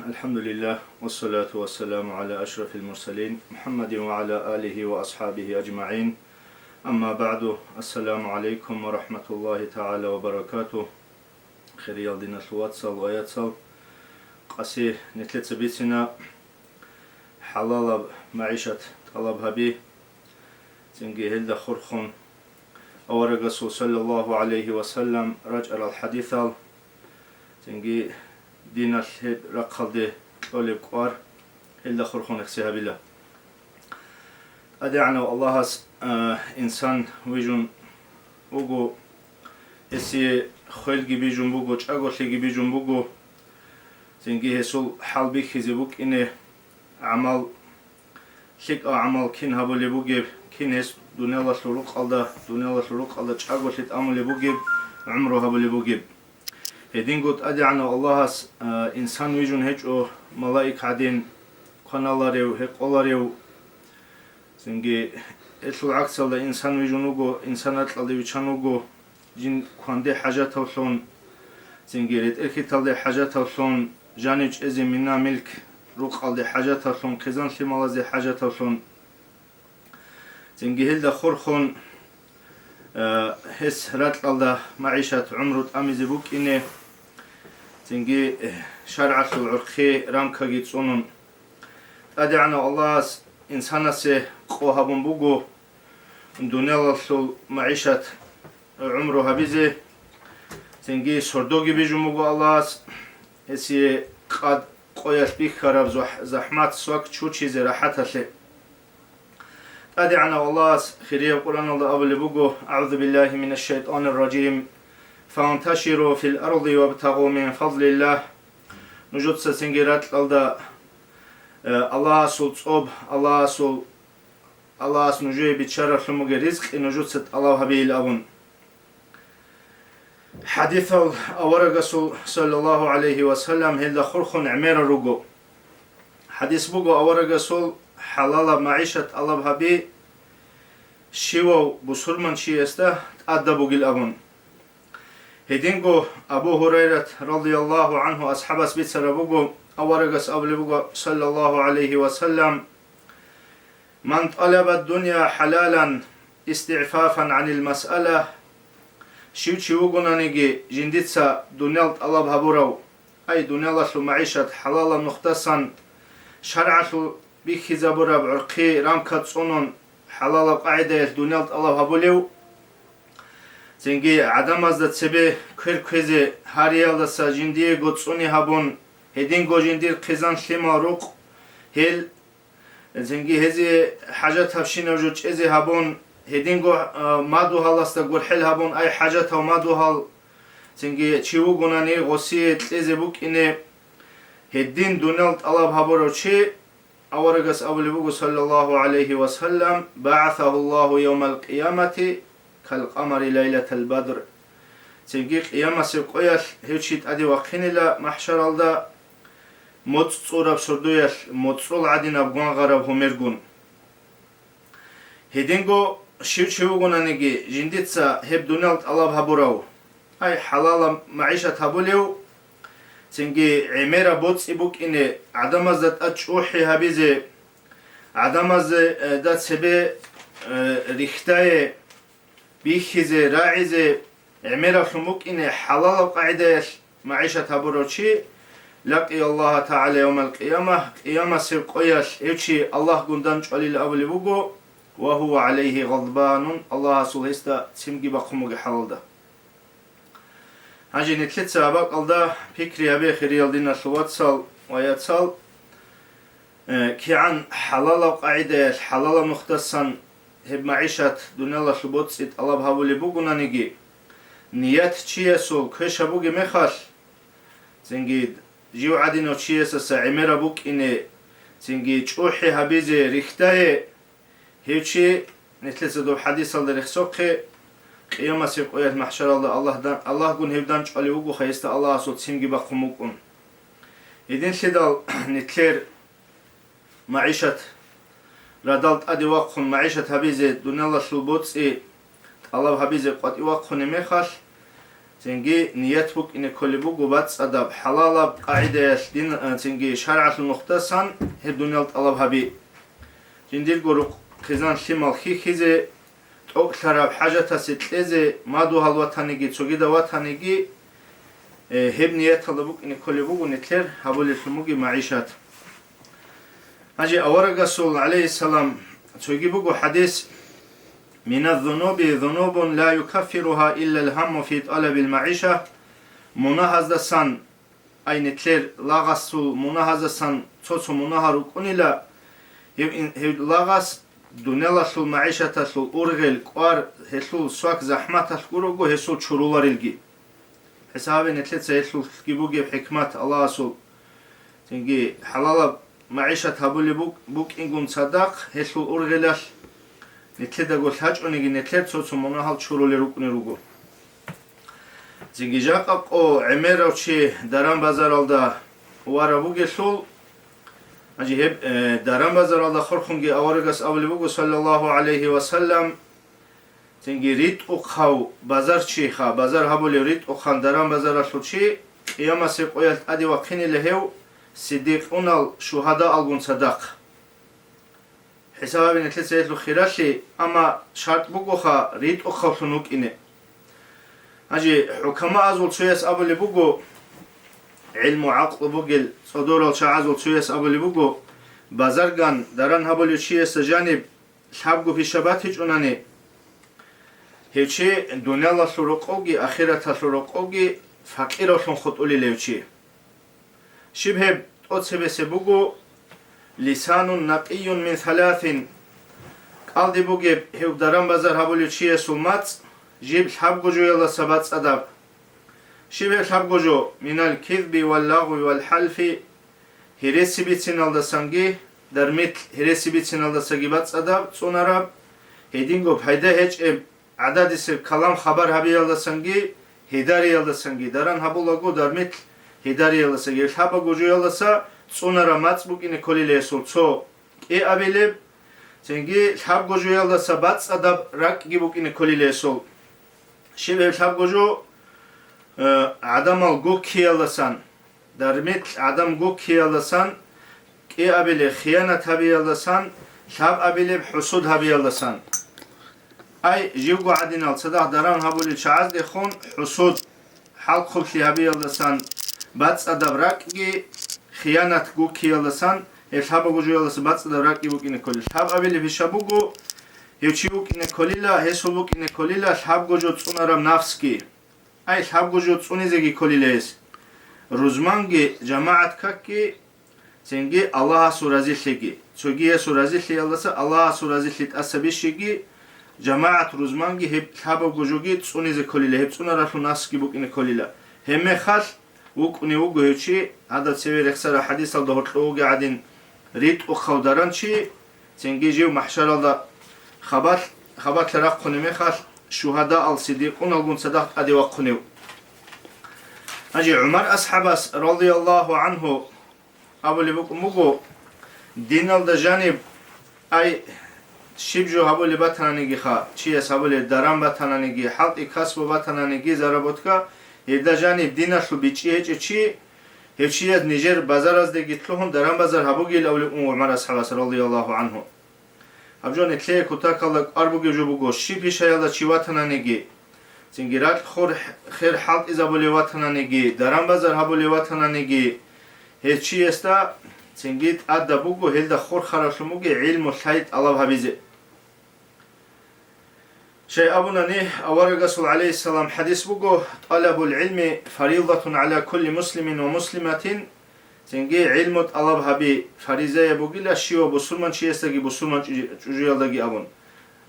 الحمد لله والصلاة والسلام على أشرف المرسلين محمد وعلى آله وأصحابه أجمعين. أما بعد، السلام عليكم ورحمة الله تعالى وبركاته. خير يالدين الواتسال وياتسال قاسي نتلت بيتنا حلال معيشة طلب هبي زنجي هلدا خرخون أورغسو صلى الله عليه وسلم رجع الحديث زنجي دين الهب رقلده طولب قوار هلدا خرخون اخسيها بالله أدعنا الله إنسان ويجون وقو اسي خلقي بيجون بوغو چاغو خلقي بيجون بوغو زنجي هسول حال بيخيزي بوك إنه عمل خلق عمل كين هابو لبوغيب كين هس دنيا الله شروق الله چاغو خلق عمل لبوغيب عمره هابو لبوغيب هدين قد أدعنا الله إنسان ويجون هجو ملايك عدين قنالاريو هقولاريو زنجي اتلو عكس الله إنسان ويجونوغو إنسانات الله ويشانوغو جن كوانده حاجات توصلون زنجي ريت إركيت الله حاجات توصلون جانيج إزي منا ملك روق الله حاجات توصلون قزان شمالازي حاجات توصلون زنجي هلدا خورخون هس رات الله معيشة عمرو أميزي بوك إنه زنجي شرعة العرقي رامكا جيتسونون أدعنا الله إنسانا سي قوهابون بوغو دنيا الله معيشة عمره هبيزي زنجي سردوغي بيجو موغو الله اسي قد قويش بيك خراب زحمات سواك چو چيزي راحت هسي أدعنا الله خيرية القرآن الله أبو بوغو أعوذ بالله من الشيطان الرجيم فانتشروا في الأرض وابتغوا من فضل الله نجد سنجيرات الله سول صوب الله نجوي بتشرف لموغ رزق نجد ست الله هبيل أبون حديث الأورغسول صلى الله عليه وسلم هل خرخون عمير روغو حديث بوغو أورغسول حلال معيشة الله هبي شيو بسرمان شيسته تأدبو جل أبون هدينغو أبو هريرة رضي الله عنه أصحاب سبيت سربوغو أورغس أبلبوغو صلى الله عليه وسلم من طلب الدنيا حلالا استعفافا عن المسألة شيوغونا نيجي جندتسا دنيا طلب هبورو أي دنيا لشو معيشة حلالا مختصا شرعة بيخي زبورا بعرقي رامكات صنون حلالا قاعدة دنيا طلب هبوليو زنجي عدم ازدت سبي كركوزي هاريال دسا جندية قدسوني هبون هدينغو جندير قزان شلما روق هل زنجي هزي حاجات هفشين وجوج ازي هبون هدينغو مادو هالاستا قرحل هبون اي حاجات هو مادو هال زنجي چيو گوناني غوسي تلزي بوك اني هدين دونال طلب هبورو چي أورغس أبو صلى الله عليه وسلم بعثه الله يوم القيامة كالقمر ليلة البدر زنجي قيامة سيقويل هيوشيت أدي وقينيلا محشر الدا متصورة بسردويل متصول عدينا بغوان غرب هميرغون هيدينغو شيوغونا نيجي جندتسا هب دونالت الله هبوراو أي حلال معيشة هبوليو زنجي عميرا بوتس إبوك إني عدم زد أتشوحي هبيزي عدم زد سبي ريختاي بيخيزي راعيزي عميرا خموك إني حلال قاعدة معيشة هبوروشي لقي الله تعالى يوم القيامة قيامة سيقويش إيشي الله قندان شوالي لأبلي بوغو وهو عليه غضبان الله سلستا سمجي بقموغ حلال ده هاجي نتلت سابق الدا فكري هبي خيريال دينا الواتسال وياتسال كي عن حلال قاعدة حلال مختصا هب معيشة دنيا الله شبوت سيد الله بهابولي بوغونا نيجي نيات چيسو كش بوغي مخال زنجي جيو عدينو چيسا سعميرا بوك إني زنجي چوحي هبيزي ريختاي هيوشي نتلت دو حديث الله رخصوقي قيامة سيقوية محشر الله قون هبدان چوالي وغو خيستا الله سوت سيمجي بقموكم يدين شدال نتلير معيشة ردالت أدي وقخن معيشة هبيزي دنيا الله شلبوتسي الله هبيزي قد إوقخن ميخال تنجي نيت بوك إن كل بوك وبات أدب حلال قاعدة دين تنجي شرع النقطة سان هدونيال طلب هبي جنديل جورو خزان شمال خيزة أو شراب حاجة تستلزة ما دو هالوطنيجي تسوجي دواتنيجي هب نيت طلبوك إن كل بوك ونتلر هبول الفموجي معيشات أجي أورق رسول عليه السلام تسوجي بوك حديث من الذنوب ذنوب لا يكفرها إلا الهم في طلب المعيشة مناهزة سان أي نتلر لاغسو مناهزة سان توتو مناهرو كونيلا هب لاغس دونيلاشو معيشتاشو أورغل قوار هسول سواك زحمتاش كوروغو هسول شرولاريلجي حسابي نتلت سيسول كيبوغي بحكمات الله سول تنجي حلال معيشة هبولي بوك إنغون صداق هسول أورغلاش نتلت أقول حاج أنيجي نتلت سوتو مناهال شرولي روكني روغو تنجي جاقاق أو عميرو چي دران بازارالدا وارابوغي سول أجي هب دران بازارالدا خورخونجي أورغاس أوليبوغو صلى الله عليه وسلم تنجي ريت أخاو بازار چيخا بازار هبولي ريت أخان دران بازار شوچي قياما سيقويلت أدي وقيني لهيو صديقون الشهداء الغون صداق حسابي نتلت سيدلو خيراشي أما شرط بوغوخا ريت أخاو شنوك إني أجي حكما أزول سويس أبولي بوغو علم عقل بوغل صدور الشعازول سويس أبولي بوغو بازارغان دران هبولي چيس جانب شابغو في شبات هيج أناني هيچي دنيا لا سرقوغي آخرت سرقوغي فقير شون خطولي ليوچي شبه أتسبس بوغو لسان نقي من ثلاث قال بوغي هيو دران بازار هبولي چيس سلمات جيب شابغو جو يلا سبات أدب شبه شابغو جو من الكذب واللغو والحلف هيرسي بيتسين الدسانجي درميت هيرسي بيتسين الدسانجي بات أدب صنرب هيدينغو بحيدا هيج عدد سر كلام خبر هبي يلدسانجي هداري يلدسانجي دران هبولغو درميت هداري يلدسانجي شابغو جو يلدسا صنرب ماتسبوك إني كولي ليسول تو إي أبيلب تنجي شابغو جو يلدسا بات أدب راك جيبوك إني كولي ليسول شبه شابغو جو عدم الگو کیالسان درمیت عدم گو کیالسان کی ابیل خیانت هبیالسان شاب ابیل حسود هبیالسان ای جیوگو عدینال صدق دران هبولی چاز دخون حسود حلق خوشی هبیالسان بات ادبرکی خیانت گو کیالسان شاب گو جیالس بات ادبرکی بوکی نکولی شاب ابیل فیشابوگو هیچی بوکی نکولیلا هسول بوکی نکولیلا شاب گو جو تونارم نفسکی أي حبغو جو تونيزي كوليليس روزمانجي جماعة كاكي سنجي الله سورازيلي تسوجي سورازيلي الله سورازيلي تأسبيشيجي جماعة روزمانجي هب حبغو جوجي تونيزي كوليلي هب تونا راتو ناسكي بوكيني كوليلا هم خال وكوني وغو هيوشي هذا تسوي رخصة حديث الدهورتلوغي عدين ريت وخودران شي سنجي جيو محشر الله خبات لراق قوني مخال شهداء الصديقون الغون صدق أدي وقنيو أجي عمر أصحابس رضي الله عنه أبولي مغو دين الدجانب أي شبجو هبولي بطنانيجي خا چيس هبولي درام بطنانيجي حلق كسب بطنانيجي زرابوتكا الدجانب دين شو بيچي چي هفشي از نيجر بازار از دي گتلوهم درام بازار هبوغي لأولي عمر أصحابس رضي الله عنه أبجون إتلي كتاكالك أربوغي جوبوغو شي بيشا يلا چي وطنانيجي سنگيرات خير حلق إذا بولي وطنانيجي درام بازار هبولي وطنانيجي هيد چي استا سنگيت أدى بوغو هلدا خور خراشموغي علم وشايد الله هبيزي شيء أبونا أورق رسول عليه السلام حديث بوغو طلب العلم فريضة على كل مسلم ومسلمة تنجي علمت الله هبي فريزة بوغيلا شيو بسلمان شيستاجي بسلمان جوجيالداجي أبون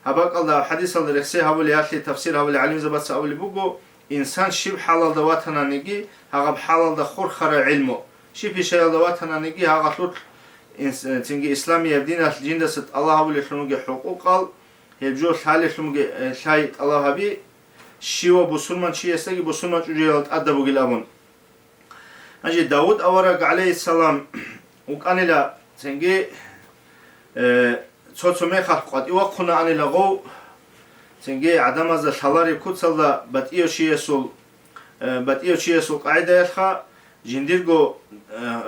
هباك الله حديث الله رخصة هبولي هاتلي تفسير هبولي علم زبط هبولي بوغو إنسان شيب حلال دواتنا نجي هغب حلال دخور خر علمه شيب شيال دواتنا نجي هغب لط تنجي إسلامي يبدين الجندسة الله هبولي شنوجي حقوق هبجو حالي شنوجي شايد الله هبي شيو بسلمان شيستاجي بسلمان جوجيالد أدى بوغيلا أبون أجي داود أورق عليه السلام وكان لا تنجي صوت ميخات قد يوقنا أن لغو تنجي عدم از شلاري كتسلا بتيو شيسول باتيو چيسو قاعده الخا جنديرغو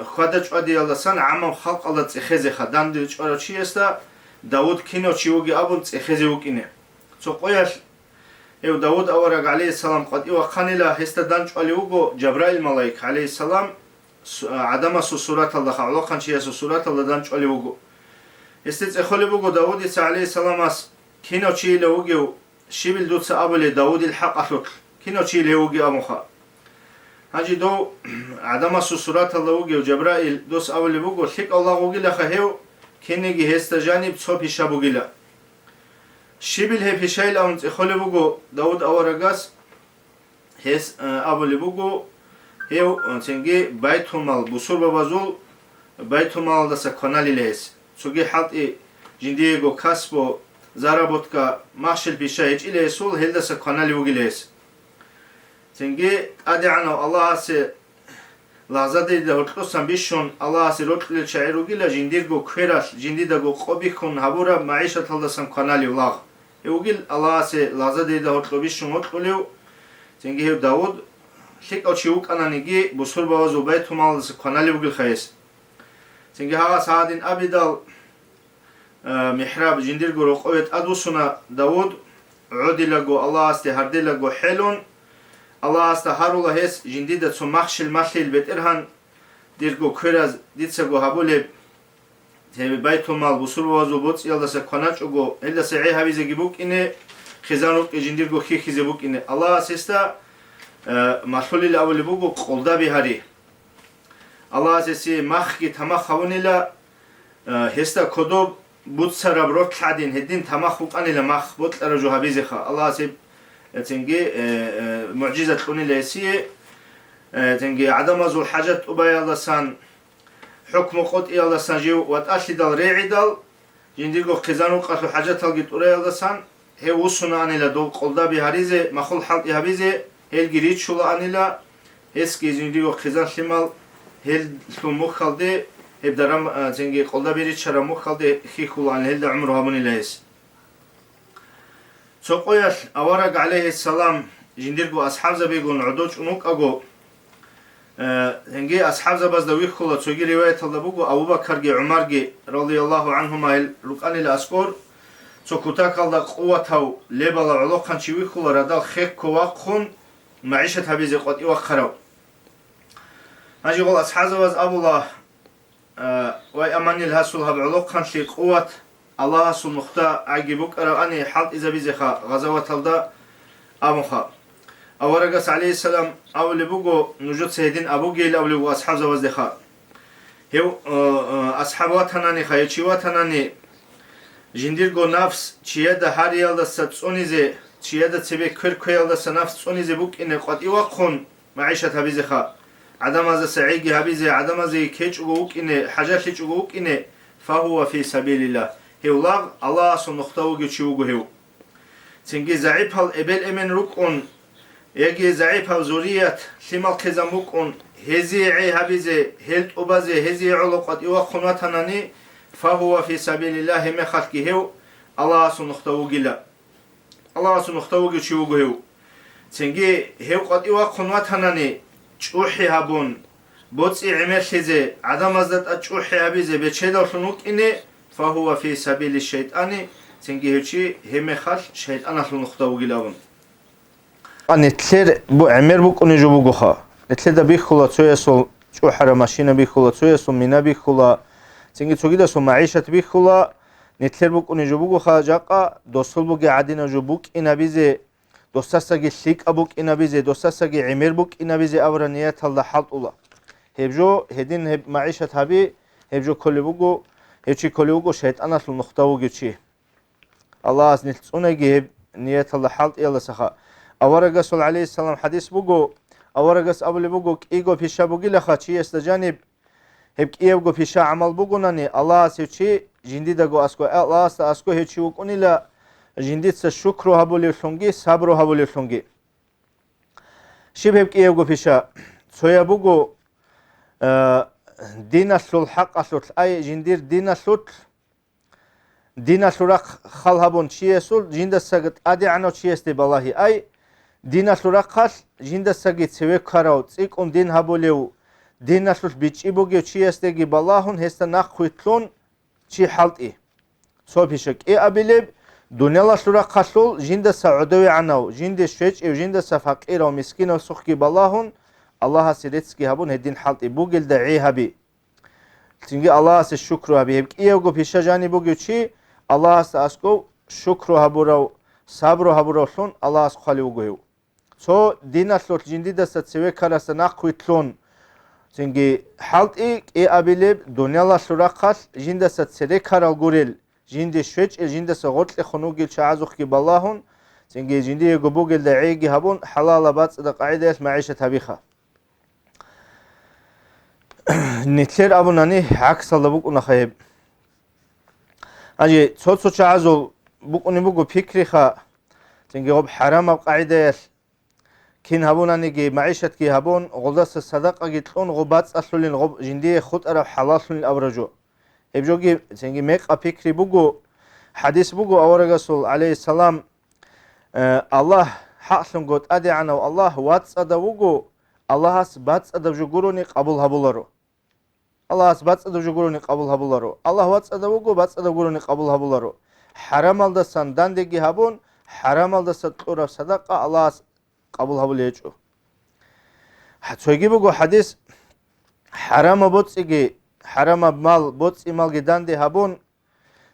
خدا چودي يلدسان عام خلق الله تخزي خدان دي چورا چيستا داود كينو چيوغي ابون تخزي وكينه سو قوياش ايو داود اورغ عليه السلام قد ايو خانيلا هستا دان چولي وغو جبرائيل ملائك عليه السلام عدم سورة الله خلق خان چيسو سورة الله دان چولي وغو استيت اخولي وغو داود عليه السلام اس كينو چيله وغو شيبل دوتس ابل داود الحق اخلق كينو چيله وغو امخا هاجي دو عدم سورة الله وغو جبرائيل دوس اول وغو ثق الله وغو خهيو كينيغي هستا جانب تصو بيشا بوغيلا شيبل هي بيشايل اونت اخولي وغو داود اورغاس هس اول وغو هيو تنجي بايتومال بوسور بابازول بايتومال داسا كونالي لهس سوغي حالتي جنديغو كاسبو заработка махшил пишаич или сул хелдаса канали угилес тенге адиано алласе лазаде да хотлосан бишон алласе ротлил чайругила жиндирго кверас жиндидаго қобикун хабура маиша талдасан канали улаг угил алласе лазаде да хотлобишон хотлолев тенге дауд хик очиук ананиги бусур бавазу байтумалдаса канали угил хаес тенге хага саадин абидал محراب جنديرغو رقويت ادوسنا داود عوديلاغو الله است هرديلاغو حلون الله است هارولا هس جنديدا سو مخشل مخيل بترهان ديرغو كراز ديتسغو هابولي تبي بايتو مال بوسور وازو بوت يلدس كوناچوغو هلدس عي هابيزه گيبوك اني خزانو جنديرغو خيخيزه بوك اني الله سيستا مسؤول الاول بوغو قولدا بيهاري الله سيسي مخكي تما خونيلا هستا كودو بوتسرا بروت حدين هدين تمخ وقانيلا مخ بوت رجو هبيزخا الله سيب تنجي معجزة تكوني ليسي تنجي عدم ذو الحاجات أبايالسان حكم قط إيالسان جيو واتأشي دال ريعي دال جنديغو قزانو قاتلو حاجات تلقيت أريالسان هي وصونا أنيلا دول قلدا بهاريزي مخول حلق هبيزي هيل جريد شولا أنيلا هسكي جنديغو قزان شمال هيل ثمو خالدي هب درام زنگی قلدا بیرید شرمو خالده خیخولان هل عمره همونی لهس سوقياش أورق عليه السلام جنديرغو أصحاب زبيغون عدوش أنوك أغو هنگي أصحاب زباز دوي خلا تسوغي رواية تلدبوغو أبو بكر عمر رضي الله عنهما رقاني لأسكور سوكوتا كالدا قوة لبالا علوق خانشيوي خلا ردال خيق كواقخون معيشة هبيزي قد إيوه خراو هنجي قول أصحاب زباز أبو الله واي اماني الهاسول هب علوق خانشي قوة الله هاسول مختا عجبوك أني حالت إذا بيزيخا غزوة الدا أموخا أورغس عليه السلام أولي بوغو نجود سيدين أبو جيل أولي بوغو أصحاب زوازدخا هيو أصحابات هناني خايشيوات هناني جنديرغو نفس چيادا هار يالدسا تصونيزي چيادا تسبي كركو يالدسا نفس تصونيزي بوك إني قد إيواقون معيشة هبيزيخا عدم از سعيجي هبيزي عدم از كيچ ووك إني حاجات كيچ ووك إني فهو في سبيل الله هيولاغ الله سنختو گچوغو هيو تنگي زعيب هل ابل امن ركون يجي زعيب هل زوريات شمال كزموكون هزي عي هبيزي هلت أبازي هزي علقات إيوا خنواتناني فهو في سبيل الله مخلقي هيو الله سنختو گلا الله سنختو گچوغو هيو تنگي هيو قد إيوا خنواتناني چوحي هابون بوتسي عمر خيزي عدم ازدت چوحي هبيزي بچيدال شنوك إني فهو في سبيل الشيطان تنجي هيچي هم خال شيطان اصل نختو گلاون نتلر بو عمر بو كوني جو بوخا نتلر دا بيخولا تويسو چوحرا ماشينا بيخولا تويسو مينا بيخولا تنجي توگيدا سو معيشت بيخولا نتلر بو كوني جو بوخا جاقا دوسل بو عادينا جو بوك إنا بيزي دوستاساگی شیک ابوک اینا بیزه دوستاساگی عمر بوک اینا بیزه اورانیت الله حلط الله هبجو هدین هب معیشت هبی هبجو کلی بوگو هبچی کلی بوگو شیطان اصل مختاو گچی الله از نلتونگی هب نیت الله حلط الله سخا اورگس علیه السلام حدیث بوگو اورگس ابلی بوگو ایگو پیشا بوگی لخا چی است جانب هب ایگو پیشا عمل بوگو نانی الله سوچی جندی دگو اسکو الله است اسکو هچی وکنیلا جنديتس شكرو هابولي شونغي صبرو هابولي شونغي شبه كيغو فيشا سويا بوغو دينا سول حق اسول اي جندير دينا سوراق خال هابون چيه سول جندا ساغت ادي عنو چيستي بالله اي Dinaslu rakhal jinda sagi ceve karau tsikun din haboleu dinaslu bichiboge chiestegi balahun hesta nakhuitlun chi halti sofishek e abileb dunyalaslu rakhalul jinda saudovi anau jinde shech ev jinda safaqira miskina sukhki balahun Allah siretski habun hedin halti bugel da e habi tingi Allah se shukru habi hep ego pishajani buge chi Allah sa asko shukru habura sabru habura sun Allah as khali ugoyu so dinaslot jindida sa ceve karasa nakhuitlun tingi halti e abileb dunyalaslu rakhal jinda sa ceve karal gurel jinde shech jinda sa gotli khunugil chaazukhi balahun tingi jinde ego bugel da egi habun halala bats da qaida maisha tabikha Nitler abunani aksala bukuna khayb. Aji tsotso chaazul bukuni buku fikri kha tingi gob haram ab qaida kin habunani gi maishat ki habun goldas sadaqa gitlun gobats aslulin gob jindi khut ara halasulin abrajo. Ebjogi tingi mek fikri buku hadis buku awara rasul alayhi salam Allah haslun got adi ana Allah wats ada buku Allahas bats ada juguruni qabul habularu Allahas bats ada juguruni qabul habularu Allah wats ada buku bats ada juguruni qabul habularu haram alda sandan degi habun haram alda satura sadaqa Allahas qabul habulechu hatsogi buku hadis haram botsigi haram mal botsi mal gidande habun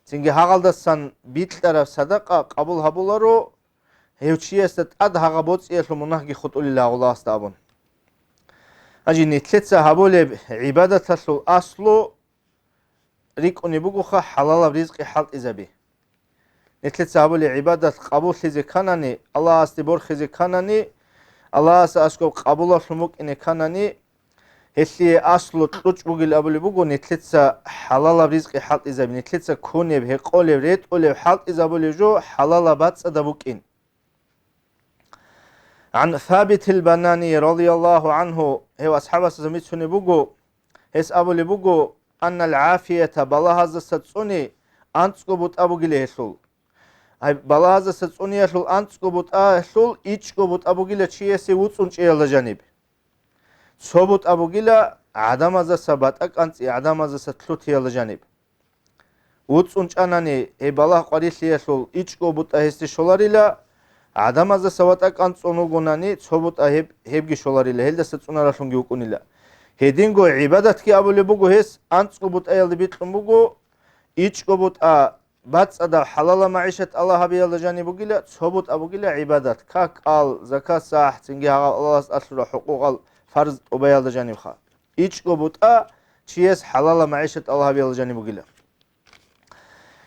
tingi hagalda san bitlara sadaqa qabul habularu hevchiyestat ad haga botsi eslu munahgi khutulillah Allahas tabun Aji nitletsa habole ibadat asul aslu rikuni buguha halala rizqi halt izabi. Nitletsa habole ibadat qabul khizi kanani Allah astibor khizi kanani Allah as asko qabul aslumuk ine kanani hesli aslu tuch bugil abuli bugu nitletsa halala rizqi halt izabi. Nitletsa kunev heqolev retolev halt izabuli jo halala bats adabukin. عن ثابت البناني رضي الله عنه هو أصحاب سميتوني بوجو هس أبو لبوجو أن العافية بلاهز ستسوني أنتسكوبوت أبو جليسول هاي بلاهز ستسوني يسول أنتسكوبوت أهسول إيشكوبوت أبو جلا شيء سوتسونش إلى جانب صوبوت أبو جلا عدم هذا سبات أنت عدم هذا ستلوت إلى جانب وتسونش أناني هي بلاه قريش يسول إيشكوبوت أهستي شولاريلا Adamaza savata kantsonu gunani sobut aheb hebgi şolarıyla helde satsuna raşungi ukunila. Hedingo ibadat ki abule bugu hes antskubut ayaldi bitlum bugu içkubut a batsada halala maişet Allah habiyalda jani bugila sobut abugila ibadat kak al zakat sah tingi Allah asra hukuk al farz obayalda jani kha. İçkubut a çiyes halala maişet Allah habiyalda jani bugila.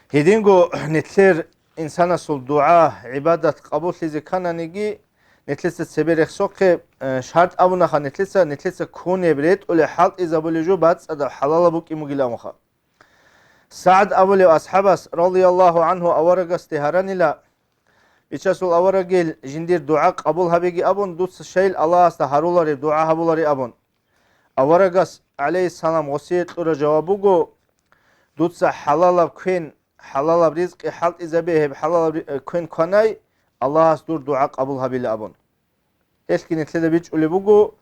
Hedingo netler İnsana sul dua, ibadat, qabul lizi kananigi netlese seberek sokke şart abuna kha netlese kone bret ole halt izabulejo bats ada halala buk imugila mukha. Sa'd abule ashabas radiyallahu anhu awaragas teharanila bichasul awaragel jindir dua qabul habegi abun dus şeyl Allah asta harulari dua habulari abun. Awaragas alayhi salam wasiyet ura jawabugo dutsa halala kwen halala rizqi halt izabe hep halala kwen kanay Allah astur dua qabul habil abun. Eski netlede biç ule bugu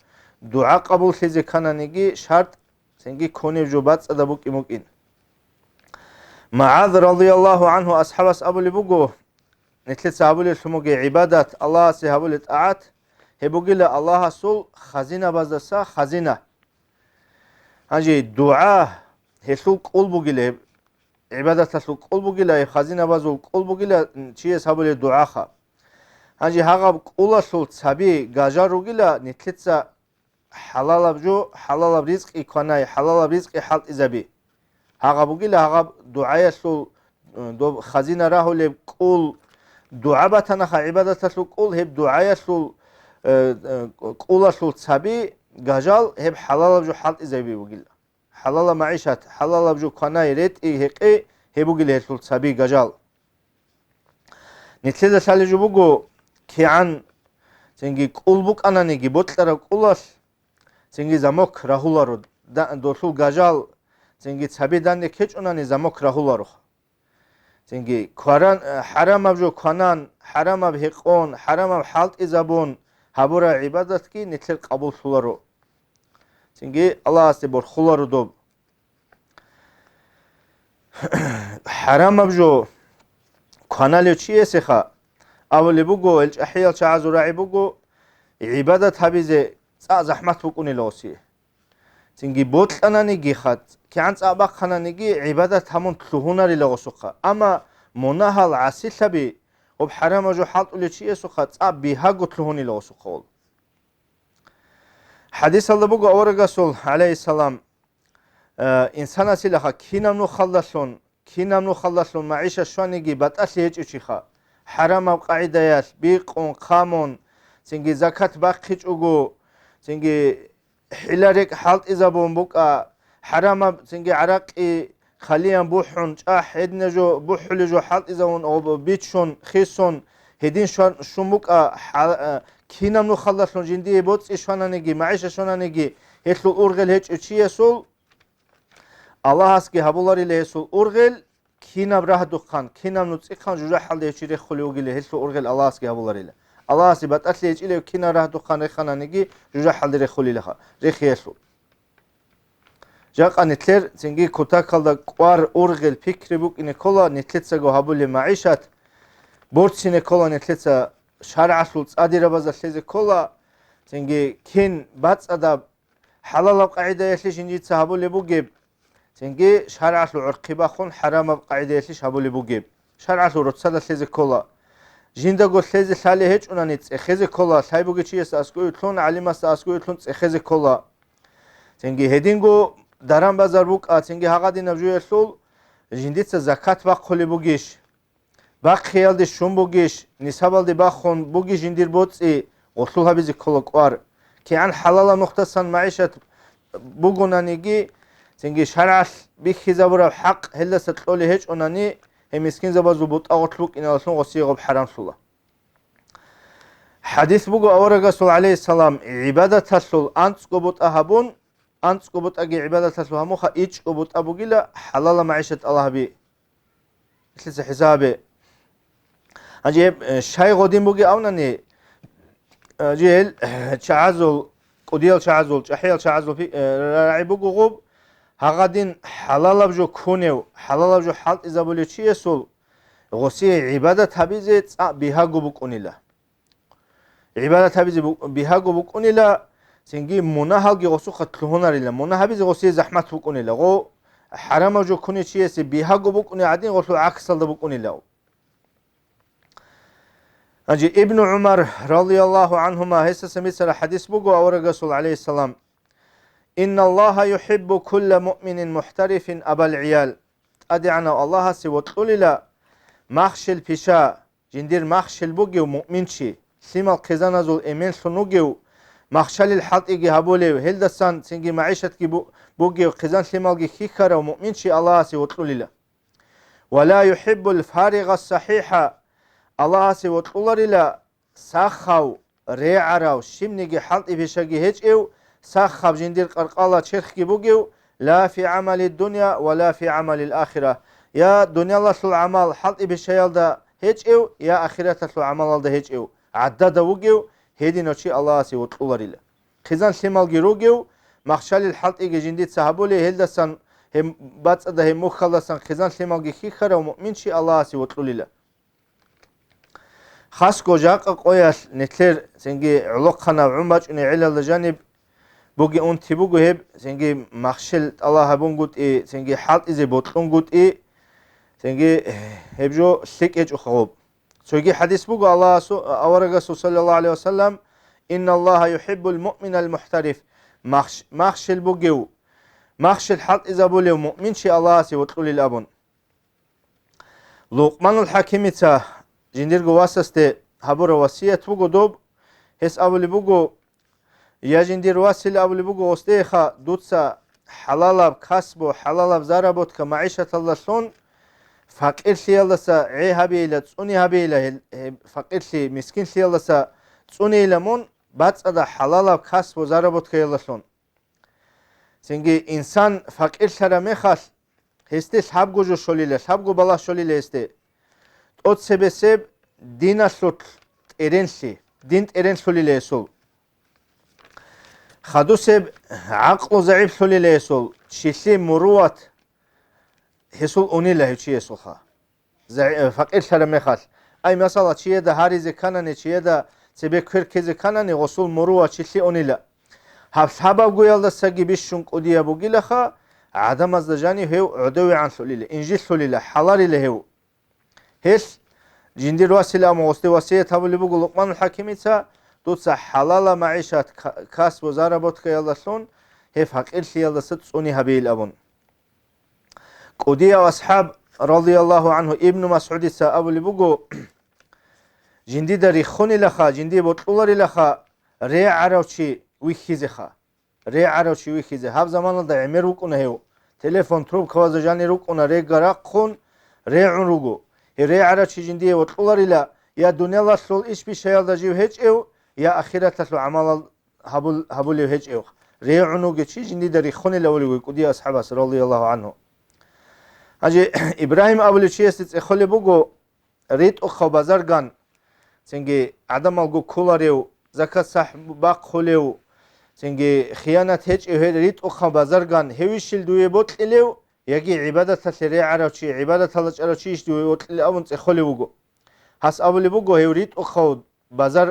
dua qabul sizi kananigi şart sengi kone jubat ada buk imukin. Ma'az radiyallahu anhu ashabas abuli bugu netlet sahabule sumuge ibadat Allah sahabule taat hebugile Allah sul khazina bazdasa khazina. Haji dua hesul qul bugile ibadat asul qul bugile khazina bazul qul bugile chiye sahabule dua kha. Haji haga qula sul sabi gajarugila netletsa halal rizqi kanay halal rizqi halt izabi. Haga bugila haga duaya sul do khazina rahule qul dua batana kha ibadat asul qul heb duaya sul qula sul sabi gajal heb halal halt izabi bugila. Halala maishat halala bju kanay ret heqi hebugile sul sabi gajal. Netleda saliju bugu kian sengi qulbuk ananigi botlara qulas sengi zamok rahularu dosul gajal sengi sabidan de kechunani zamok rahularu цинги кваран харамав жо канан харамав хиқон харамав халт изабун хабура ибадат ки нитлер қабул суларо цинги аллах асте бор хуларо доб харамав жо канале чи есеха авли буго элч ахиял чазура буго ибадат хабизе ца захмат букуни лоси цинги ботланани гихат кян цаба хананigi ибадат хамун тлухунари логосуха ама монахал асилаби об харама жо халтули чи есуха ца биха гутлухуни логосуха حديث الله بقى أورا رسول عليه السلام إنسان أسيلها كينام نو خلصون معيشة شوانيجي بتأسي هيج إشيخا حرام قاعدة بيقون قامون سنجي زكاة باقيج أجو سنجي حلارك حالت إذا بومبوكا حرام سنجي عراقي خليا بوحون جاح هدنا جو بوحل جو حالت إذا أو بيتشون خيسون هدين شومبوكا كينام نو خلصون جندي بوتس إشوانانيجي معيشة شوانانيجي هيتلو أورغل هيج إشي سول الله هسكي هبولاري له سول أورغل كينام راه دخان كينام نو تسيخان جوجا حال ده يشيري خليوغي له هيتلو أورغل الله هسكي هبولاري له الله هسي بتأتلي يجي له كينام راه دخان رخانانيجي جوجا حال ده خلي لها رخ يسول جاق نتلر زنجي كوتاكالدا قوار أورغل فكري بوك إن كولا نتلتسا جو هبولي معيشات بورتسين كولا نتلتسا شارع سلطة أدير بازا سلزة كولا زنجي كين باتس أداب حلال قاعدة يسليش نجيت سهبولي بوجيب زنجي شارع سلو عرقبا خون حرام قاعدة يسليش هبولي بوجيب شارع سلو رتسادة سلزة كولا جیندا گو سلزة ساله هیچ اونانیت اخیز کلا سایبوگی چیست اسکوی تلون علیماست اسکوی تلون اخیز کلا زنجي هدینگو درام بازار بوک زنجي هاقدی نبجوی سول جیندیت زکات با خلی بوگیش با خیال دی شون بوگیش نسبال دی با خون بوگی جندیر بودی غسل ها بیزی کلوکوار که عن حلال نقطه سن معیشت بوگونانیگی زنجي شرعش بیخیزه برا حق هلا ستلولی هیچ اونانی همسكين زبازو بوت أغطلوك إن الله وصيغ بحرام صلى حديث بوغو أورا رسول عليه السلام عبادة تسول أنت قبوت أهبون أنت قبوت أجي عبادة تسول هموخا إيش قبوت أبوغيلا حلال معيشة الله بي مثل حسابي أجيب شاي غودين بوغي أوناني جيل شعازل قديل شعازل شحيل شعازل في راعي بوغو غوب هاقدين حلال بجو كونيو حلال بجو حالت إذا بولي چي يسول غسي عبادة تابيزي بيها قبوك أنيلا عبادة تابيزي بيها قبوك أنيلا سنجي مناهل جي غسو خطلهونا ريلا مناها بيزي غسي زحمت بوك أنيلا غو حرام بجو كوني چي يسي بيها قبوك أنيلا عدين غسو عكسل دبوك أنيلا أجي ابن عمر رضي الله عنهما هسا سميسر حديث بوغو أورا رسول عليه السلام إن الله يحب كل مؤمن محترف أبا العيال أدعنا الله سوى لا مخشل بشا جندير مخشل بوجي ومؤمنشي سيما القزانا زول إيمين سنوجي مخشل الحط إيجي هبولي هل دسان سنجي معيشة بوجي وقزان سيما الجي خيكرا ومؤمنشي الله سوى لا ولا يحب الفارغ الصحيحة الله سوى لا ساخو ريعراو شمنيجي حط بشاجي هيج إيو ساخب جندير قرقالة شرخي بوجيو لا في عمل الدنيا ولا في عمل الآخرة يا دنيا الله سل عمل حلق بشيال دا هيج إيو يا آخرة سل عمل دا هيج إيو عدد وجيو هيدي نوشي الله سي وطولاريلا خزان سيمال جيروجيو مخشال الحلق إيجي جندير سحبولي هيل دسان هم باتس دا هم مخلصان خزان سيمال جي خيخرا ومؤمن شي الله سي وطوليلا خاص كوجاق قوياس نتلر سنجي علقنا وعمج إن علل الجانب بوجي أون تبوجو هب سنجي مخشل الله هبون قط إيه سنجي حالت إذا بطلون قط إيه سنجي هبجو سك إيش أخوب سوجي حديث بوجو الله أورجا صلى الله عليه وسلم إن الله يحب المؤمن المحترف مخشل بوجيو مخشل حالت إذا بولي مؤمن شي الله سي وطول الأبون لقمان الحكيم تا جندير جواسست هبور وصية بوجو دوب هس أولي بوجو يا جندير واسل أولي بوجو أستيخا دوتسا حلالب كسبو حلالب زربوت كمعيشة الله سون فقير لي الله سا عي هبيلة تسوني هبيلة فقير لي مسكين لي الله سا تسوني لمون باتس أدا حلالب كسبو زربوت كي الله سون سنجي إنسان فقير سرا مخاس هستي سحب جو شوليلة سحب جو بلا شوليلة هستي წოცებესებ დინასოთ ტერენსი დინ ტერენსული ლესულ ხადუსებ აყლო ზაიფსული ლესულ შისი მურუათ ჰესულ უნილა ჰეჩიესულხა ფაყირ შარამეხალ აი მასალა ჩიედა ჰარიზე ქანანე ჩიედა ცებე ქვერქეზე ქანანე ღოსულ მურუათ შისი უნილა ჰაბსაბა გუიალდა საგიბიშუნ ყუდია ბუგილახა ადამაზდა ჟანი ჰევ ოდევი ანსულილე ინჟისულილე ჰალარილე ჰევ ჰეს ჯინდირვასილა მოსტევასია თაბლიბუ ლუყმან ჰაკიმიცა თუცა ჰალალა მაიშათ კასბო ზარაბოთქა ялдасун ჰე ფაყირ სიალდასა წუნი ჰაბილაბუნ ყუდია ასჰაბ რადიალლაჰუ ანჰუ იბნ მასუდისა აბლიბუგო ჯინდიდარი ხუნილახა ჯინდი ბოტლულარილახა რე არავჩი ვიხიზეხა რე არავჩი ვიხიზე ჰაბ ზამანალდა ემერ უკუნა ჰევ تلفون تروب خوازه جانی روکونه ری گرق خون ری عنروگو ری عرچی جندیه و طولاری لا یا دنیا لسول ایش بیشه یالده جیو هیچ ایو یا اخیرت لسول عمال هبولی هیچ ایو ری عنوگه چی جندی داری خونی لولیگوی کدی اصحاب است رضی الله عنه اجی ابراهیم اولی چی است اخلی بگو ریت اخو بازرگان سنگی عدم الگو کولاریو زکات صاحب باق خولیو سنگی خیانت هیچ ریت اخو بازرگان هویشل دوی بوتلیو یکی عبادت تری عراچی عبادت هلچ عراچیش دوی بوتلی اونت اخلی بگو هس اولی بگو هوریت اخو بازار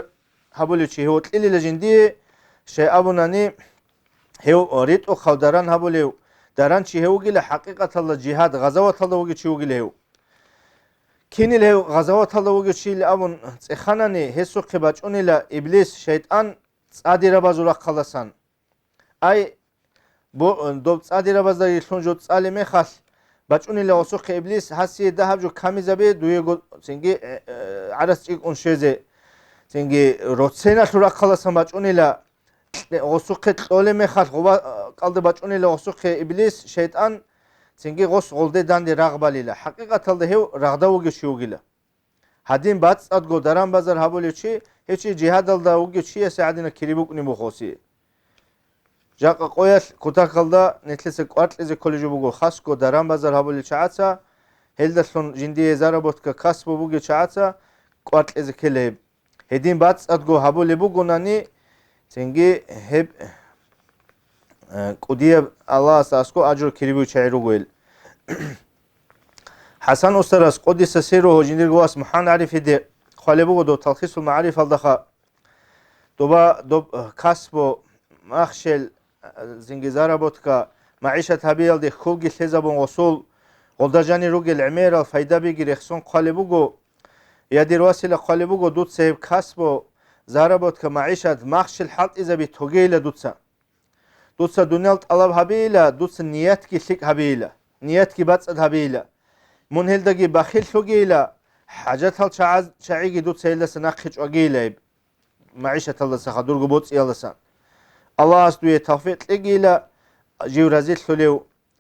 هبولی چی هوتلی لجندی شی ابونانی هو ریت اخو دران هبولیو دران چی هوگیل حقیقت الله جهاد غزوات الله وگی چی هوگیل هو کینیل هو غزوات الله وگی چی ابون خانانی هسو خباچونی لا ابلیس شیطان صادیره بازورا خلاصان ای بو دو صادیره بازاری سونجو صالی میخواست بچونی لا اسو ابلیس حسی ده جو کمی زبه دوی گو سنگی عرس چیک اون شیزه سنگی روتسینا شورا خلاصان بچونی لا اسو قتل میخواست غوا قلد بچونی لا اسو ابلیس شیطان سنگی غوس غلده داندی رغبالی لا حقیقت الله هو رغدا وگی شوگیلا هدین بعد صد گو درام بازار هبولی چی هیچی جهاد الدا وگی چیه سعدینا کریبوک نیمخوسی جاقا قویش کتاکالدا نتلس کوارتلیز کلیجو بگو خاص گو درام بازار هبولی چاعتا هلدسون جندی زاربوت که کسب بگی چاعتا کوارتلیز کلیب هدین بعد صد گو هبولی بگو نانی سنگی هب قدیه الله اساسکو اجر کریبو چایرو گویل حسن استرس قدس سيرو جندير قواس محان عارف دي خالبو دو تلخيص المعارف الدخا دوبا دو كاسبو مخشل زنجزارة بوتكا معيشة هبيل دي خلقي حزبون وصول غلدجاني روغي العمير الفايدة بيجي رخصون خالبو يدير واسل خالبو دوت سيب كاسبو زارة بوتكا معيشة مخشل حلق إذا بيتوغيلة دوتسا دنيالت طلب هبيلة دوتسا نياتكي شك هبيلة نياتكي باتسد هبيلة منهلدگی بخیل شوگیلا حاجت هل چعیگی دو سیل سناخش وگیلا معیشت الله سخدور گبوت یالسان الله است دوی توفیق لگیلا جیو رزیل سلیو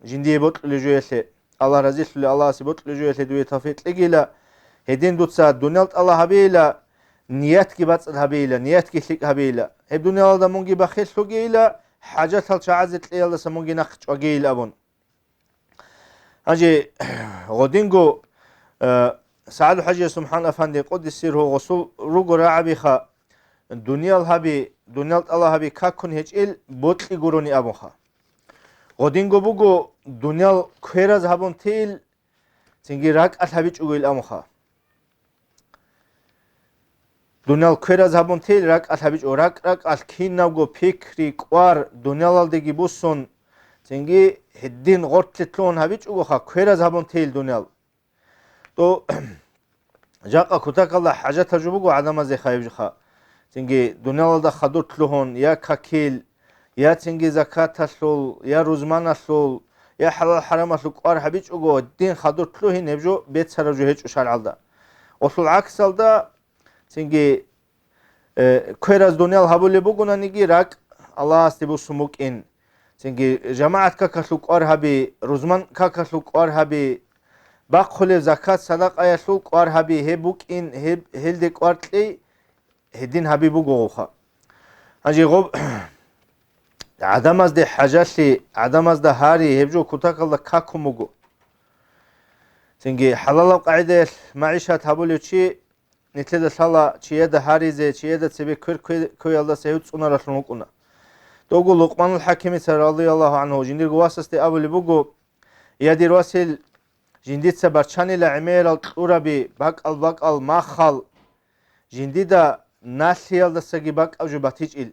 جندی بوت لجویله الله رزیل سلی الله سی بوت لجویله دوی توفیق لگیلا هدین دو ساعت دنیالت الله هبیلا نیت کی بات هبیلا نیت کی شک هبیلا هب دنیال دا مونگی بخیل شوگیلا حاجت هل چعزت یالس مونگی نخش وگیلا بون أجي غدينجو سعد الحجي سبحان أفندي قدس سير هو غسول روجو راعبي خا الدنيا الهبي دنيا الله هبي كاكون هيجيل بوتلي قروني أبوخا غدينجو بوجو دنيا كيراز هبون تيل تنجي راك الهبيج أقول أموخا دنيا كيراز هبون تيل راك الهبيج وراك الكين نوجو بيكري كوار دنيا الدجي بوسون تنجي هدين غرتلون هبيج وخا كيرا زبون تيل دنيال تو جاقا كتاك الله حاجة تجربو عدم زي خايب خا تنجي دنيال دا خدوت لهون يا كاكيل يا تنجي زكاة تسول يا روزمان تسول يا حلال حرام تسول قار هبيج وغو الدين خدوت لهين نبجو بيت سرجو هيج وشال عالدا وصل عكس دا تنجي كيرا دنيال هبولي بوغونا نيجي راك الله استبو سموك إن سنجي جماعة كاكسلوك أرهبي روزمان كاكسلوك أرهبي باقول زكاة صدق أيسلوك أرهبي هبوك إن هلدك أرتلي هدين هبي بوغوخا أجي غوب عدم از ده حاجاتي عدم از ده هاري هبجو كتاك الله كاكو مغو Цинги халала қаида маишат хабуличи нитледа сала чиеда харизе чиеда цебе көй сеют цунаралун укуна. Тогу Луқманул Хакимица радиаллаху анху жиндир гуасасте абули бугу ядир васил жиндица барчанила имерал тураби бакал махал жиндида насиалдасаги бакавжу батичил.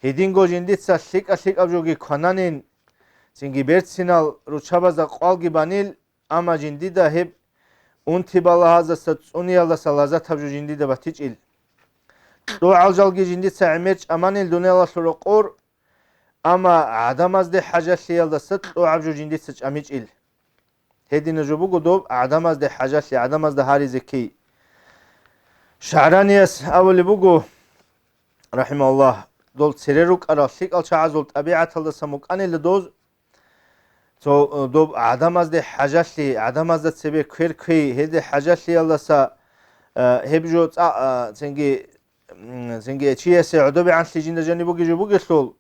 Хидинго жиндица ликавжуги квананин цинги берцинал ручабаза қвалги банил ама жиндида хеб унтибалахазаса цуниалдаса лазатавжу жиндида батичил. Ду алжалги жиндица имерч аманил дунеласлу қур ама адамазде хажалиалдаса ду абжу жиндица чамичил. Хедина жубугу доб адамазде хажали адамазде харизе ки. Шараниас авли бугу рахималлах дол церерук аралик алчаазул табиаталдаса муканил доз то доб адамазде хажали адамазде цебе кверкви хеде хажалиалдаса хебжо ценги чиесе удоби ансли жинда жанибуги жубуги сол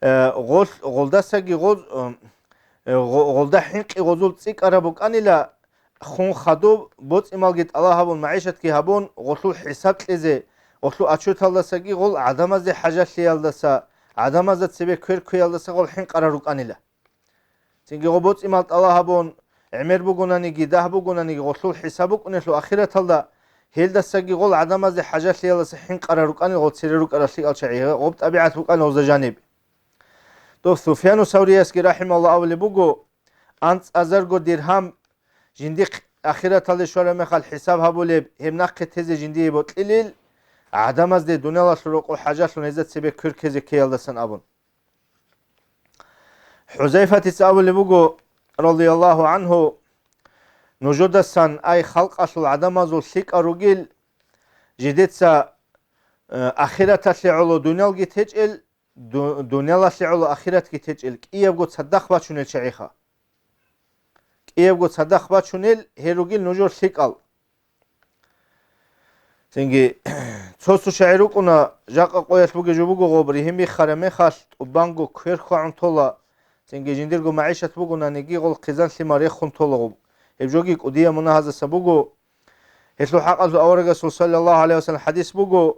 голдасаги голда хинқи гозул цик арабуканила خون خدو بوت امالگیت الله هبون معیشت کی هبون غلو حساب لزه غلو اچوت هلدسگی غل عدم از حاجت لیالدسا عدم از سبه کر کیالدسا غل حین قرارک انیلا چنگی بوت امالت الله هبون عمر بگونانیگی ده بگونانیگی غلو حسابک انیلو آخرت هلدا هلدسگی غل عدم از حاجت لیالدسا حین قرارک انیل غل سیرروک ارسلی الچعیه غب طبیعت بکن اوز جانب دو سفیان الثوری است که رحم الله اولی بگو انت ازرگو درهم جندي آخرت هذا شوارع مخال حساب هبولي هم نقطة تزي جندي بطليل عدم از دنیا الله شروق و حاجات لنزت سبه كركز كيال دسن أبون حذيفة تسأول بوجو رضي الله عنه نجود السن أي خلق أصل عدم از الشيك أروجيل جديد سا آخرت لعلو دنيا الجتهجل دنيا الله لعلو آخرت جتهجل كي يبغى تصدق باشون الشيخة يبغى تصدق باشونيل هيروجيل نجور سيكال تنجي تصو شعيروكنا جاقا قويت بوجي جوبوجو غوبري همي خرمي خاص وبانجو كير خوان طولا تنجي جنديرجو معيشة بوجونا نجي غول قزان سماري خون طولا غوب يبجوجي قدية منا هذا سبوجو هتلو حق أزو أورجا صلى الله عليه وسلم حديث بوجو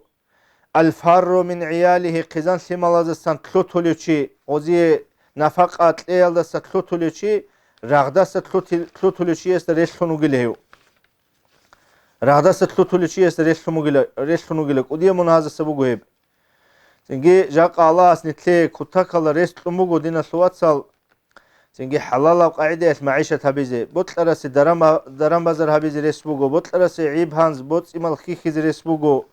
الفار من عياله قزان سمالازستان تلوتوليوشي غزي نفقات ليالدست تلوتوليوشي رغدست تلوتوليوشي است ريشلونوغيلهيو رغدست تلوتوليوشي است ريشلونوغيله قدية منا هذا سبوجو هب تنجي جاق الله اسنتلي كتاكال ريشلونوغو دينا سواتسال تنجي حلال وقاعدة معيشة هبيزي بطل راسي درام بازار هبيزي ريسبوغو بطل راسي عيب هانز بطل إمال خيخيزي ريسبوغو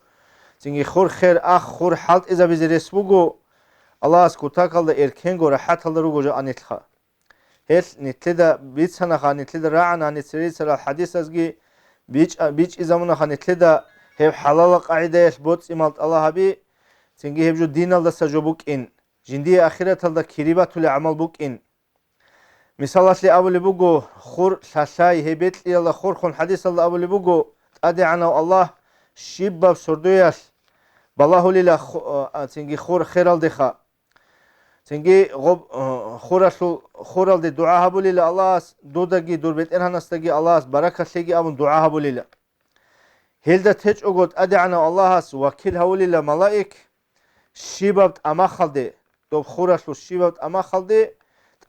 تنجي خور خير أخ خور حالت إذا بيزي ريسبوغو الله اسكتاكال دا إركينغو راحات هلروغو جا أنيتلخا هل نتلدا بيتسانخا نتلدا راعنا نتسريسر الحديث أزجي بيج إزامونخا نتلدا هب حلال وقاعدة بطل إمال الله هبي تنجي هبجو دين الله سجوبوك إن جندي آخرت هلدا كريباتو لعمل بوك إن مثالات لي أولي بوجو خور شاشاي هبت لي الله خور خون حديث الله أولي بوجو أدي عنا الله شيباب سردوياش بالله لله تنجي خور خيرال دخا تنجي غب خورال دي دعاء بولي له الله دوداجي دوربيت إنها نستجي الله بركة شيء أبون دعاء بولي له هلدا تج أقول أدي عنا الله وكيل هولي له ملائك شيباب أما خالدي دوب خورال شيباب أما خالدي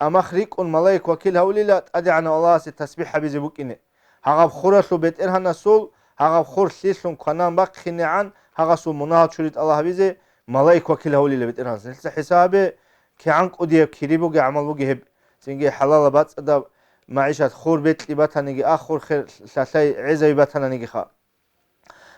أما خريك أن ملاك وكيل هؤلاء أدعنا الله التسبيح بزبوك إنه هغب خورش لو بيت إنها نسول هغب خور سيسلون قنان باق خنعان هغسو مناهد شريط الله بزي ملاك وكيل هؤلاء بيت إنها نسول حسابه كعنك أديب كريبوغي عمل بوغي هب تنجي حلال بات أدب معيشة خور بيت لباتها نجي آخر خير شاشاي عزي باتها نجي خا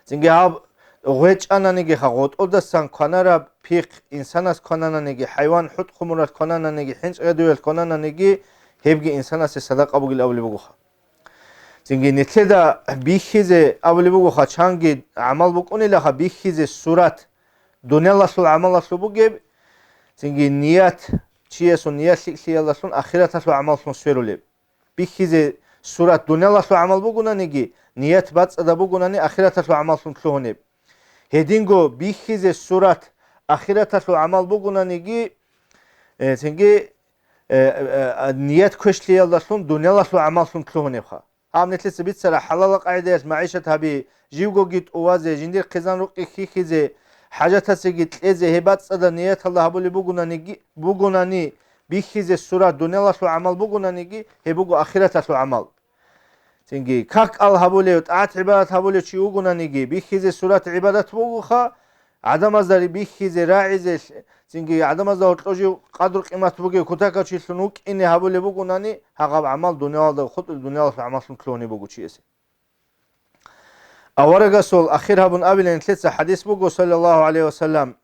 تنجي هاب غويج أنا نجي خاغوت أودسان كنارا بيق إنساناس كنانا نجي حيوان حط خمرات كنانا نجي حنش غدويل كنانا نجي هيبجي إنساناس صدق أبوغي الأولي بوغوخا تنجي نتلدا بيخيزي أولي بوغوخا چانجي عمل بوكوني لها بيخيزي سورات دنيا الله سول عمل الله سول بوغيب تنجي نيات چيسو نيات سيكسي الله سول آخرات سول عمل سول سويرو ليب بيخيزي سورات دنيا الله سول عمل بوغونا نجي نيات باتس أدا بوغونا ني آخرات سول عمل سول سلوهنيب هدينغو بيخيزي سورات آخرت سو عمل بوغونا نيجي تنجي نيات كشلي الله سون دنيا الله سو عمل سون كلونه خا هم نتلس بيت سر حلال قاعدة معيشة هبي جيوجو جيت أوازه جندير قزان رقي خيخزه حاجات هسجيت إزه هبات صدا نيات الله هبولي بوجوناني بيخزه سورة دنيا الله سو عمل بوجونانيجي هبوجو آخرة سو عمل تنجي كاك الله هبولي وتعات عبادات هبولي شيء بوجونانيجي بيخزه سورة عبادات بوجو خا عدم ازداری بیخیزه راعیزه سینگی عدم ازدار توجی قدر قیمت بگی کتاکا چیلسونوک اینه هبولی بگونانی هقاب عمل دنیا ده خود دنیا ده عمل سون کلونی بگو چیزی. اورگاس ول اخیر هبون ابلین تلت حدیث بگو صلی الله علیه و سلم.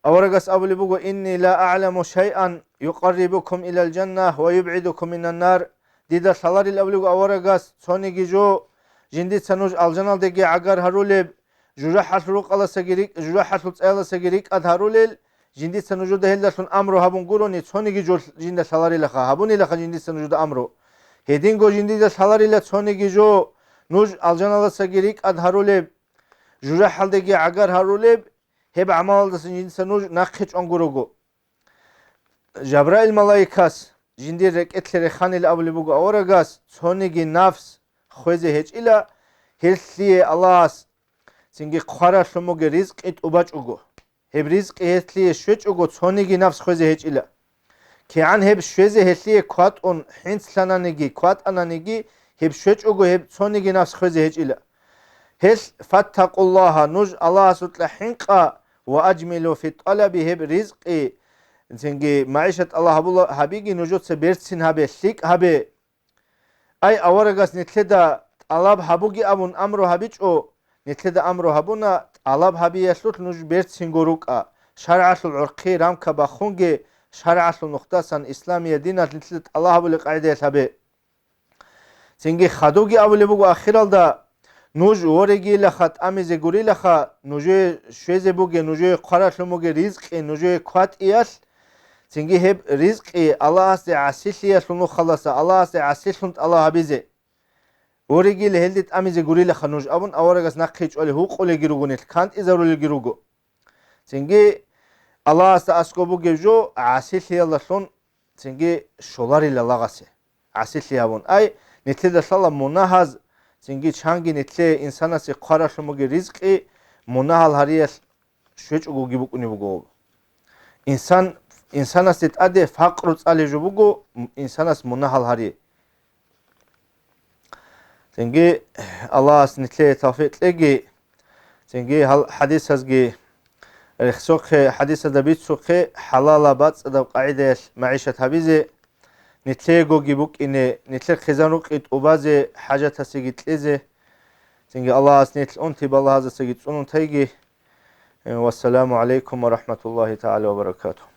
اورگاس ابلی بگو اینی لا اعلم شیئا یقربکم الی الجنه و یبعدکم من النار. دیده سالاری الابلی بگو اورگاس ثانیگی جو جندی سنوج الجنال دگی عگر هرولی جوجا حسروق الله سجريك جوجا حسروق الله سجريك أظهروا جندي سنوجود هلا سن أمره هبون قولوني ثاني جول جند سالاري لخا هبوني لخا جندي سنوجود أمره هدين جو جندي ده سالاري لا ثاني جو نوج الجن الله سجريك أظهروا جوجا حال دقي عقار هروا هب عمال ده جندي سنوج ناقش أنقروجو جبرائيل ملايكاس جندي رك اتلر خان الأول بوجو أورجاس ثاني نفس خوزه هج إلى هلسي الله سینگی خورا شموگ رزق ات اوباچ اوگو هب رزق هتلی شوچ اوگو ثانیگی نفس خوزه هچ ایلا که عن هب شوزه هتلی کوات اون حنس لنانگی کوات انانگی هب شوچ اوگو هب ثانیگی نفس خوزه هچ ایلا هس فتق الله نوج الله سطل حنقا و اجملو فی طلب هب رزق سینگی معیشت الله هبیگی نوجود سبرسین هبه سیک هبه ای اورگاس نتلدا طلب هبوگی ابون امرو هبیچ او نتلد أمره هبونا علاب هبي يسلوت نوج بيرت سينغوروك شرع أصل عرقي رام كباخونج شرع أصل نقطة سن إسلامية دينة نتلد الله هبو لقاعدة هبي سينجي خدوجي أولي بوجو آخر دا نوج ورقي لخات أميزي غوري لخا نوجي شويزي بوجي نوجي قرات لموجي رزق نوجي قوات إياس سينجي هب رزق الله أسدي عسيس إياس لنو خلصا الله أسدي عسيس لنت الله هبيزي ورقي لهلدت أميزي غوري لخنوج أبون أورغاس نقيج أولي هو قولي جيروغونيت كانت إزارولي جيروغو سنجي الله أسكوبو جيجو عاسيسي الله سون سنجي شولاري للاغاسي عاسيسي أبون أي نتلي صلاة مناهز سنجي چانجي نتلي إنسانا سي قارش موغي رزقي مناهل هريس شويج أغو جيبوكوني بغو إنسانا سي تأدي فقر تسالي جبوغو إنسانا سي مناهل هري سنجي الله سنتلي توفيق لجي سنجي حديث هزجي رخصوق حديث دبيت سوق حلال بات ده قاعدة معيشة هبيزة نتلي جو جيبوك إن نتلي خزانوك إت أبازة حاجة سجيت لزة سنجي الله سنتل أنتي بالله هذا سجيت أنون تيجي والسلام عليكم ورحمة الله تعالى وبركاته.